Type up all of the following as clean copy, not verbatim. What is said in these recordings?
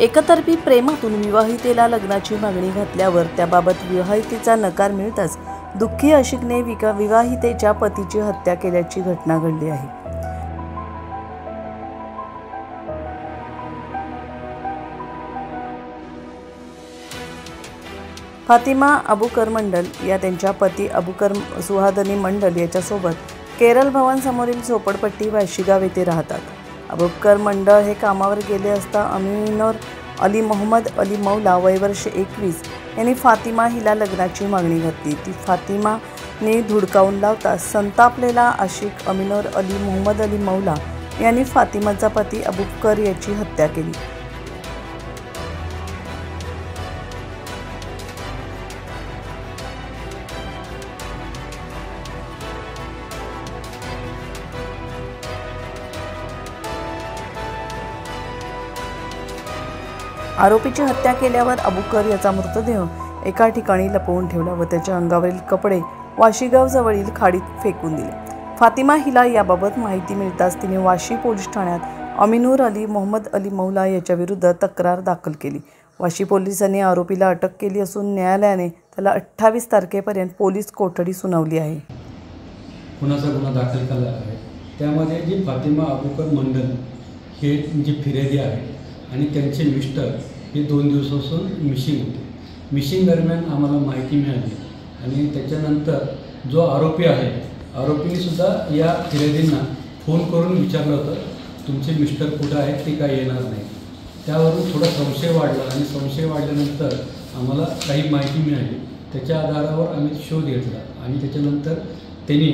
एकतर्फी प्रेमातून विवाहितेला लग्नाची मागणी घातल्यावर त्याबाबत विवाहितेचा नकार मिळताच दुःखी आशिकने विवाहितेच्या पतीची हत्या केल्याची घटना घडली आहे। फातिमा अबुकर मंडल या त्यांच्या पती अबुकर सुहादनी मंडल याच्यासोबत केरल भवन समोरील झोपडपट्टी वाशीगाव येथे राहतात। अबुकर मंडल हे कामावर गेले असता अमीनोर अली मोहम्मद अली मौला वय वर्ष 21 यांनी फातिमा हिला लग्नाची मागणी घातली। ती फातिमाने धुडकावून लावता संतापलेला आशिक अमीनोर अली मोहम्मद अली मौला यांनी फातिमाचा पती अबुकर याची हत्या केली। आरोपीची हत्या केल्यावर अबुकर याचा मृतदेह एका ठिकाणी लपवून ठेवला व त्याच्या अंगावरील कपडे वाशीगाव जवळील खाडीत फेकून दिले। फातिमा हिला याबाबत माहिती मिळताच तिने वाशी पोलीस ठाण्यात अमीनूर अली मोहम्मद अली मौला याच्या विरुद्ध तक्रार दाखल केली। वाशी पोलिसांनी आरोपीला अटक केली असून न्यायालयाने त्याला 28 तारखेपर्यंत पोलीस कोठडी सुनावली आहे। गुन्ह्याचा गुन्हा दाखल केला आहे। त्यामध्ये जी फातिमा अबुकर मंडल हे जी फिर्यादी आहे आणि त्यांचे मिस्टर हे 2 दिवसापासून मिसिंग होते। मिसिंग दरम्यान आम्हाला माहिती मिळाली आणि त्याच्यानंतर जो आरोपी आहे आरोपीनेसुद्धा या फिर्यादींना फोन करून विचारलं होतं तुमचे मिस्टर कुठं आहेत ते काय येणार नाही। त्यावरून थोडा संशय वाढला आणि संशय वाढल्यानंतर आम्हाला काही माहिती मिळाली। त्याच्या आधारावर आम्ही शोध घेतला आणि त्याच्यानंतर त्यांनी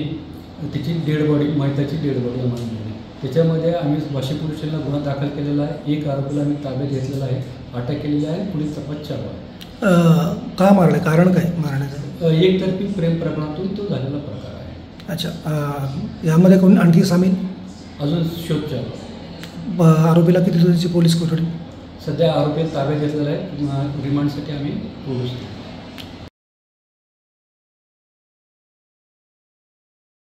त्याची डेड बॉडी मयताची डेड बॉडी आम्हाला मिळाली। त्याच्यामध्ये आम्ही वाशी पोलीस स्टेशनला गुन्हा दाखल केलेला आहे। एक आरोपीला आम्ही ताब्यात घेतलेला आहे, अटक केलेली आहे, पुढील तपास चालू आहे। का मारले, कारण काय मारण्याचं? एकतर्फी प्रेम प्रकरणातून तो झालेला प्रकार आहे। अच्छा, यामध्ये कोण आणखी सामील? अजून शोध चालू आहे। आरोपीला किती दिवसाची पोलीस कोठडी? सध्या आरोपीला ताब्यात घेतलेला आहे, रिमांडसाठी आम्ही पोलीस